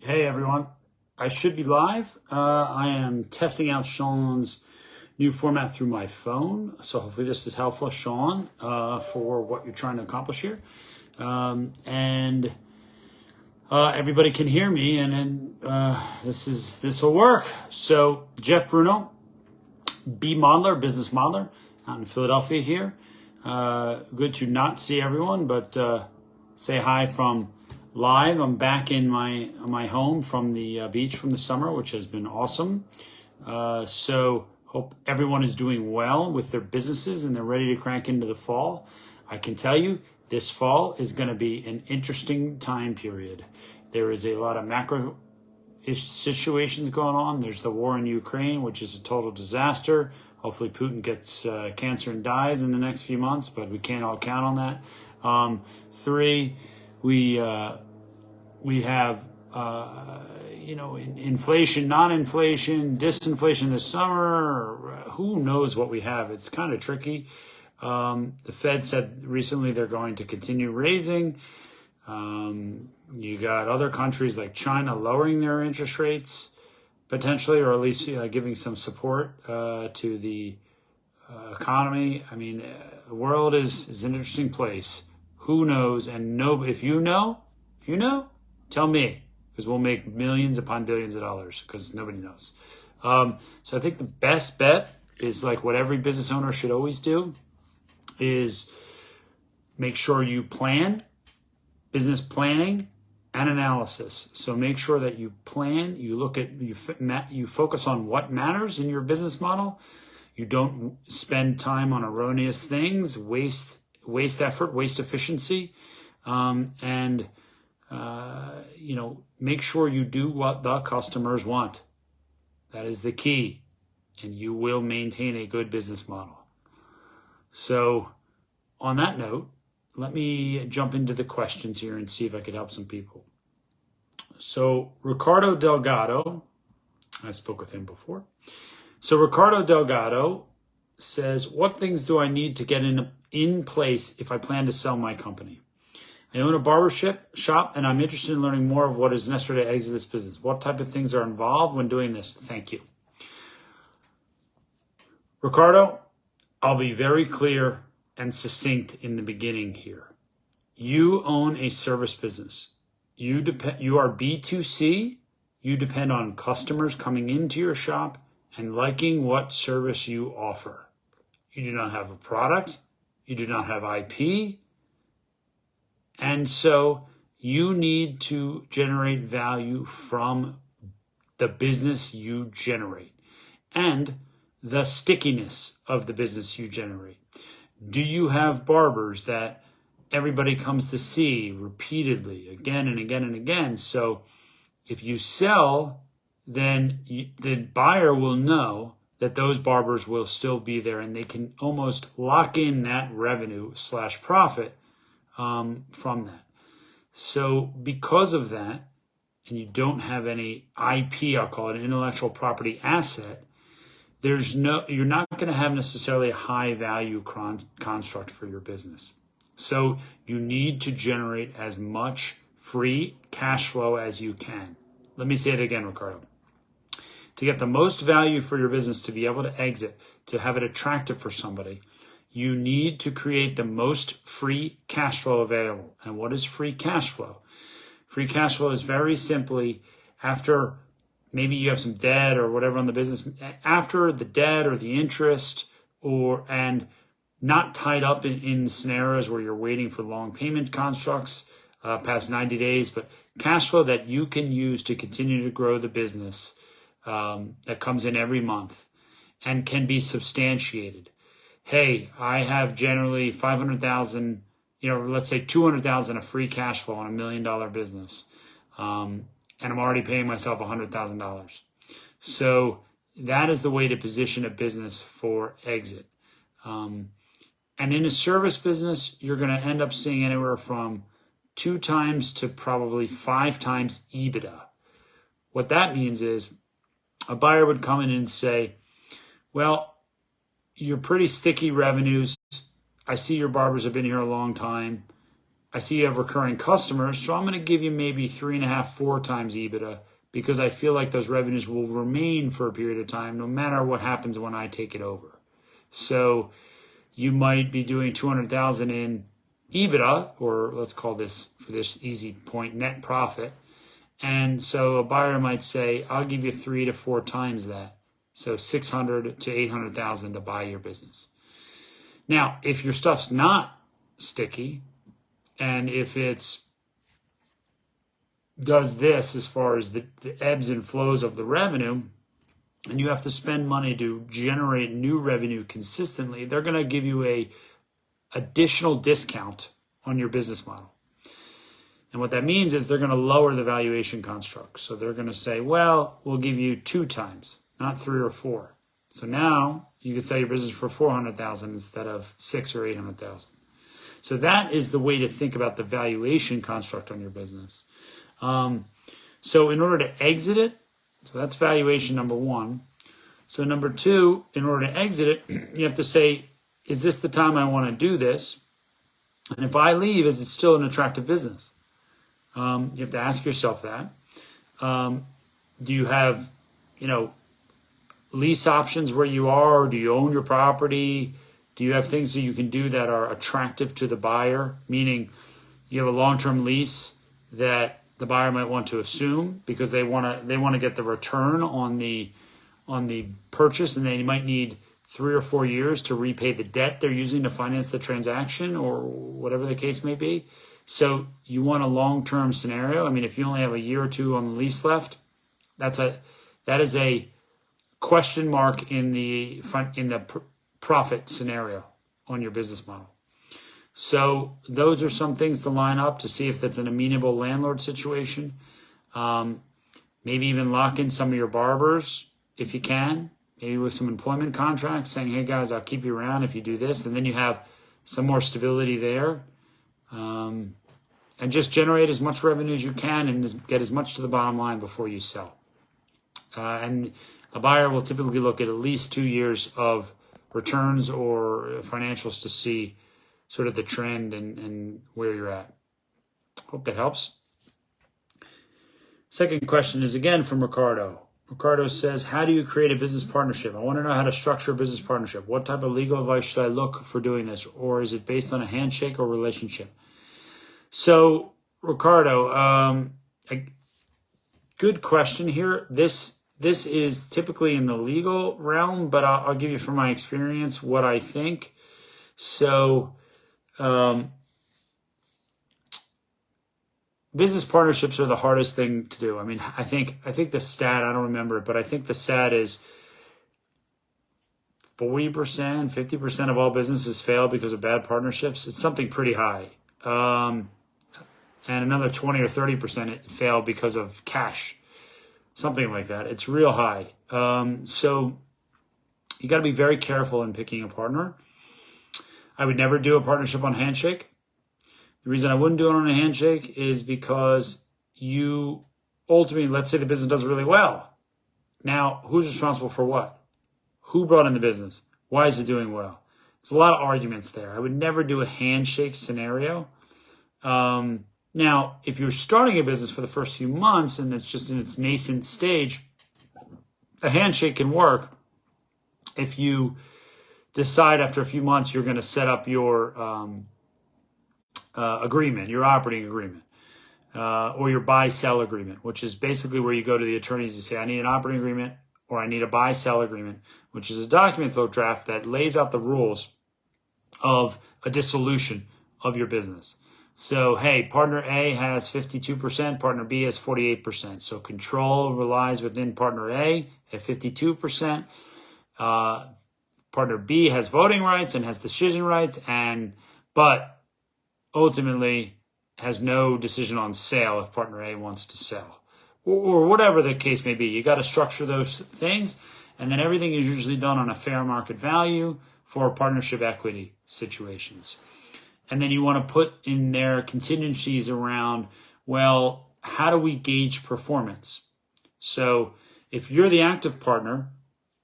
Hey everyone, I should be live. I am testing out Sean's new format through my phone. So hopefully this is helpful, Sean, for what you're trying to accomplish here. And everybody can hear me, and then this will work. So Jeff Bruno, business modeler out in Philadelphia here. Good to not see everyone, but say hi from live. I'm back in my home from the beach from the summer, which has been awesome. So hope everyone is doing well with their businesses and they're ready to crank into the fall. I can tell you this fall is going to be an interesting time period. There is a lot of macro situations going on. There's the war in Ukraine, which is a total disaster. Hopefully Putin gets cancer and dies in the next few months, but we can't all count on that. Three, we have inflation, non-inflation, disinflation this summer. Who knows what we have? It's kind of tricky. The Fed said recently they're going to continue raising. You got other countries like China lowering their interest rates potentially, or at least giving some support to the economy. I mean, the world is an interesting place. Who knows? And if you know, tell me, because we'll make millions upon billions of dollars, because nobody knows. So I think the best bet is like what every business owner should always do is make sure you plan, business planning and analysis. So make sure that you plan, you look at, you focus on what matters in your business model. You don't spend time on erroneous things, waste effort, waste efficiency, and make sure you do what the customers want. That is the key, and you will maintain a good business model. So on that note, let me jump into the questions here and see if I could help some people. So Ricardo Delgado, I spoke with him before. So Ricardo Delgado says, what things do I need to get in place if I plan to sell my company? I own a barbershop shop, and I'm interested in learning more of what is necessary to exit this business. What type of things are involved when doing this? Thank you. Ricardo, I'll be very clear and succinct in the beginning here. You own a service business. You are B2C. You depend on customers coming into your shop and liking what service you offer. You do not have a product. You do not have IP. And so you need to generate value from the business you generate and the stickiness of the business you generate. Do you have barbers that everybody comes to see repeatedly again and again and again? So if you sell, then the buyer will know that those barbers will still be there, and they can almost lock in that revenue / profit from that. So because of that, and you don't have any IP, I'll call it an intellectual property asset, you're not going to have necessarily a high value construct for your business. So you need to generate as much free cash flow as you can. Let me say it again, Ricardo. To get the most value for your business, to be able to exit, to have it attractive for somebody, you need to create the most free cash flow available. And what is free cash flow? Free cash flow is very simply after maybe you have some debt or whatever on the business, after the debt or the interest, and not tied up in scenarios where you're waiting for long payment constructs past 90 days, but cash flow that you can use to continue to grow the business that comes in every month and can be substantiated. Hey, I have generally 500,000, let's say 200,000 of free cash flow on $1 million business. And I'm already paying myself $100,000. So that is the way to position a business for exit. And in a service business, you're going to end up seeing anywhere from 2 times to probably 5 times EBITDA. What that means is a buyer would come in and say, well, you're pretty sticky revenues. I see your barbers have been here a long time. I see you have recurring customers, so I'm going to give you maybe 3.5, 4 times EBITDA because I feel like those revenues will remain for a period of time no matter what happens when I take it over. So you might be doing 200,000 in EBITDA, or let's call this, for this easy point, net profit. And so a buyer might say, I'll give you 3 to 4 times that. So 600 to 800,000 to buy your business. Now, if your stuff's not sticky, and if it's does this as far as the ebbs and flows of the revenue, and you have to spend money to generate new revenue consistently, they're going to give you a additional discount on your business model. And what that means is they're going to lower the valuation construct. So they're going to say, well, we'll give you 2 times, not 3 or 4. So now you could sell your business for 400,000 instead of 6 or 800,000. So that is the way to think about the valuation construct on your business. So in order to exit it, so that's valuation number 1. So number 2, in order to exit it, you have to say, is this the time I want to do this? And if I leave, is it still an attractive business? You have to ask yourself that. Do you have, lease options where you are? Or do you own your property? Do you have things that you can do that are attractive to the buyer? Meaning you have a long-term lease that the buyer might want to assume because they want to get the return on the purchase, and they might need 3 or 4 years to repay the debt they're using to finance the transaction, or whatever the case may be. So you want a long-term scenario. I mean, if you only have a year or 2 on the lease left, that is a question mark in the profit scenario on your business model. So those are some things to line up to see if that's an amenable landlord situation. Maybe even lock in some of your barbers if you can, maybe with some employment contracts saying, hey guys, I'll keep you around if you do this. And then you have some more stability there. And just generate as much revenue as you can and get as much to the bottom line before you sell. And a buyer will typically look at least 2 years of returns or financials to see sort of the trend and where you're at. Hope that helps. Second question is again from Ricardo. Ricardo says, how do you create a business partnership? I want to know how to structure a business partnership. What type of legal advice should I look for doing this? Or is it based on a handshake or relationship? So, Ricardo, a good question here. This is typically in the legal realm, but I'll give you from my experience what I think. So, business partnerships are the hardest thing to do. I mean, I think the stat, I don't remember it, but I think the stat is 40%, 50% of all businesses fail because of bad partnerships. It's something pretty high. And another 20 or 30% fail because of cash, something like that. It's real high. So you got to be very careful in picking a partner. I would never do a partnership on handshake. The reason I wouldn't do it on a handshake is because you ultimately, let's say the business does really well. Now, who's responsible for what? Who brought in the business? Why is it doing well? There's a lot of arguments there. I would never do a handshake scenario. Now, if you're starting a business for the first few months and it's just in its nascent stage, a handshake can work if you decide after a few months you're going to set up your agreement, your operating agreement, or your buy-sell agreement, which is basically where you go to the attorneys and say, I need an operating agreement or I need a buy-sell agreement, which is a document they'll draft that lays out the rules of a dissolution of your business. So, hey, partner A has 52%, partner B has 48%. So control relies within partner A at 52%. Partner B has voting rights and has decision rights, but ultimately has no decision on sale if partner A wants to sell. Or whatever the case may be. You got to structure those things, and then everything is usually done on a fair market value for partnership equity situations. And then you want to put in there contingencies around, well, how do we gauge performance? So if you're the active partner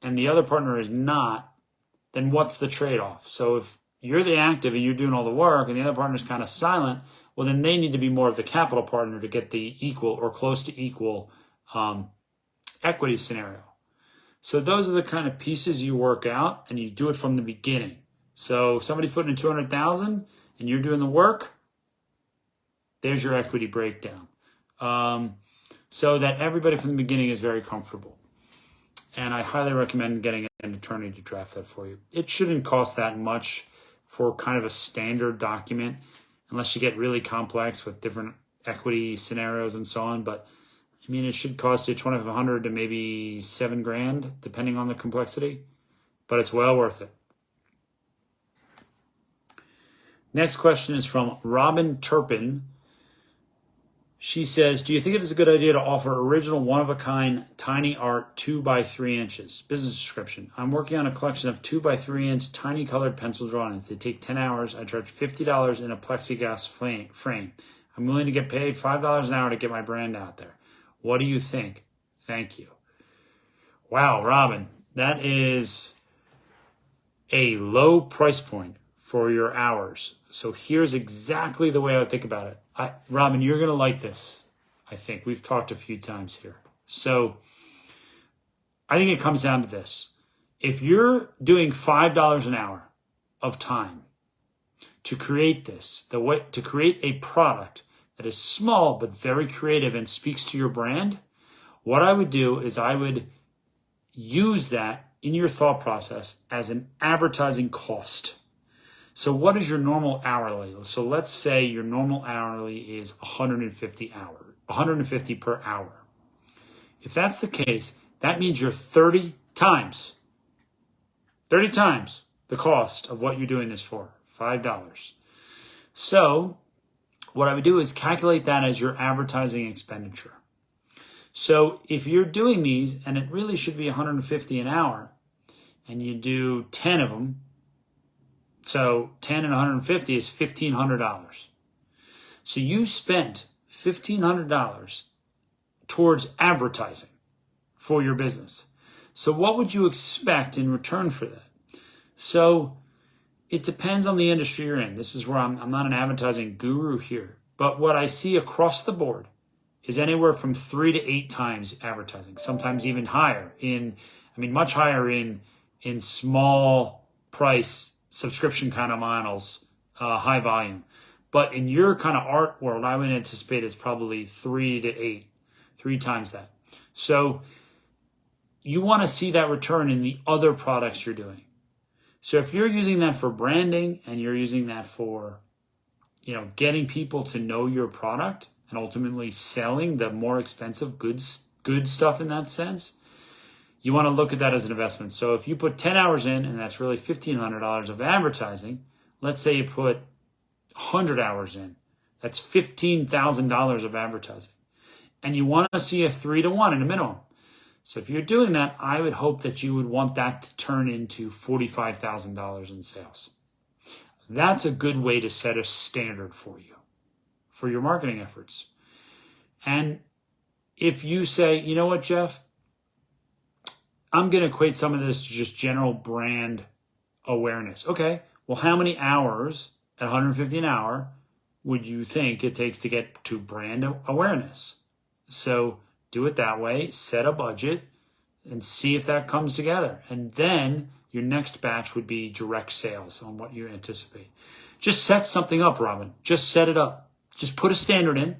and the other partner is not, then what's the trade-off? So if you're the active and you're doing all the work and the other partner is kind of silent, well, then they need to be more of the capital partner to get the equal or close to equal equity scenario. So those are the kind of pieces you work out, and you do it from the beginning. So somebody's putting in 200,000 and you're doing the work, there's your equity breakdown. So that everybody from the beginning is very comfortable. And I highly recommend getting an attorney to draft that for you. It shouldn't cost that much for kind of a standard document, unless you get really complex with different equity scenarios and so on. But I mean, it should cost you $2,500 to maybe $7,000, depending on the complexity, but it's well worth it. Next question is from Robin Turpin. She says, do you think it is a good idea to offer original one-of-a-kind tiny art 2 by 3 inches? Business description. I'm working on a collection of 2 by 3 inch tiny colored pencil drawings. They take 10 hours. I charge $50 in a plexiglass frame. I'm willing to get paid $5 an hour to get my brand out there. What do you think? Thank you. Wow, Robin, that is a low price point for your hours. So here's exactly the way I would think about it. Robin, you're going to like this. I think we've talked a few times here. So I think it comes down to this. If you're doing $5 an hour of time to create this, to create a product that is small but very creative and speaks to your brand, what I would do is I would use that in your thought process as an advertising cost. So what is your normal hourly? So let's say your normal hourly is $150 per hour. If that's the case, that means you're 30 times the cost of what you're doing this for, $5. So what I would do is calculate that as your advertising expenditure. So if you're doing these, and it really should be $150 an hour, and you do 10 of them, so 10 and 150 is $1,500. So you spent $1,500 towards advertising for your business. So what would you expect in return for that? So it depends on the industry you're in. This is where I'm not an advertising guru here. But what I see across the board is anywhere from 3 to 8 times advertising, sometimes even higher much higher in small price subscription kind of models, high volume. But in your kind of art world, I would anticipate it's probably 3 to 8, 3 times that. So you want to see that return in the other products you're doing. So if you're using that for branding and you're using that for, getting people to know your product and ultimately selling the more expensive good stuff in that sense, you want to look at that as an investment. So if you put 10 hours in, and that's really $1,500 of advertising, let's say you put 100 hours in, that's $15,000 of advertising. And you want to see a 3 to 1 in a minimum. So if you're doing that, I would hope that you would want that to turn into $45,000 in sales. That's a good way to set a standard for you, for your marketing efforts. And if you say, you know what, Jeff, I'm going to equate some of this to just general brand awareness. Okay, well, how many hours at $150 an hour would you think it takes to get to brand awareness? So do it that way, set a budget, and see if that comes together. And then your next batch would be direct sales on what you anticipate. Just set something up, Robin. Just set it up. Just put a standard in.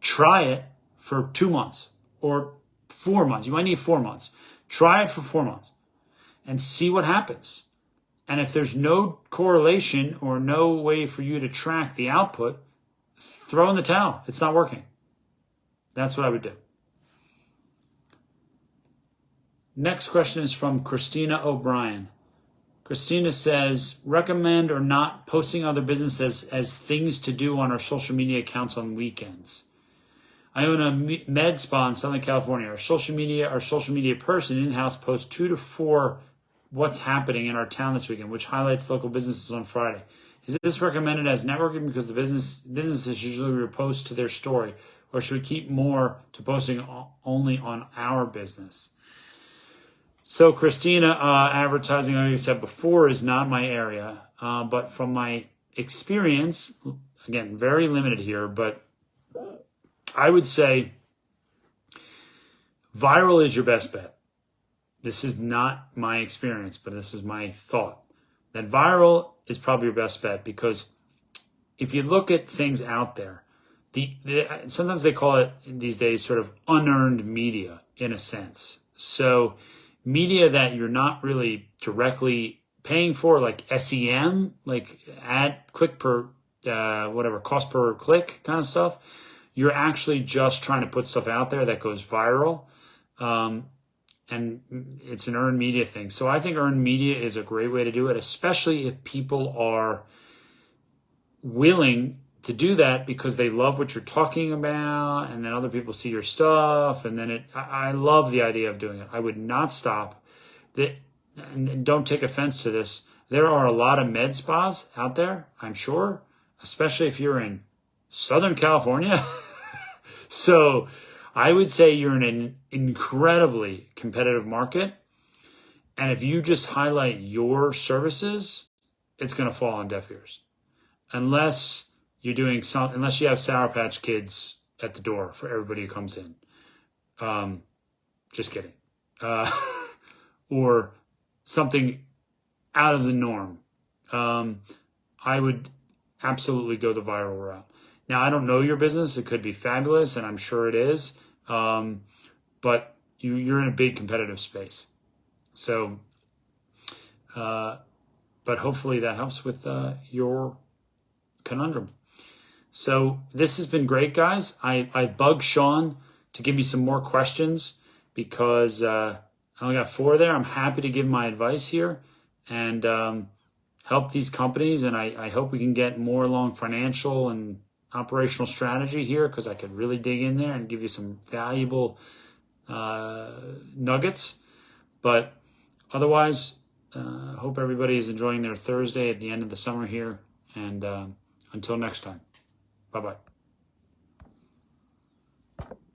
Try it for 2 months or 4 months. You might need 4 months. Try it for 4 months and see what happens. And if there's no correlation or no way for you to track the output, throw in the towel. It's not working. That's what I would do. Next question is from Christina O'Brien. Christina says, recommend or not posting other businesses as things to do on our social media accounts on weekends. I own a med spa in Southern California. Our social media person in-house posts 2 to 4 what's happening in our town this weekend, which highlights local businesses on Friday. Is this recommended as networking because the businesses usually repost to their story, or should we keep more to posting only on our business? So Christina, advertising, like I said before, is not my area. But from my experience, again, very limited here, but I would say viral is your best bet. This is not my experience, but this is my thought. That viral is probably your best bet, because if you look at things out there, sometimes they call it these days sort of unearned media in a sense. So media that you're not really directly paying for, like SEM, like cost per click kind of stuff. You're actually just trying to put stuff out there that goes viral. And it's an earned media thing. So I think earned media is a great way to do it, especially if people are willing to do that because they love what you're talking about, and then other people see your stuff, and then I love the idea of doing it. I would not stop. And don't take offense to this. There are a lot of med spas out there, I'm sure, especially if you're in Southern California. So I would say you're in an incredibly competitive market. And if you just highlight your services, it's going to fall on deaf ears. Unless you have Sour Patch Kids at the door for everybody who comes in. Just kidding. Or something out of the norm. I would absolutely go the viral route. Now, I don't know your business. It could be fabulous, and I'm sure it is. But you're in a big competitive space. So, but hopefully that helps with your conundrum. So this has been great, guys. I bugged Sean to give me some more questions because I only got 4 there. I'm happy to give my advice here and help these companies. And I hope we can get more along financial and operational strategy here, because I could really dig in there and give you some valuable nuggets. But otherwise, hope everybody is enjoying their Thursday at the end of the summer here. And until next time, bye-bye.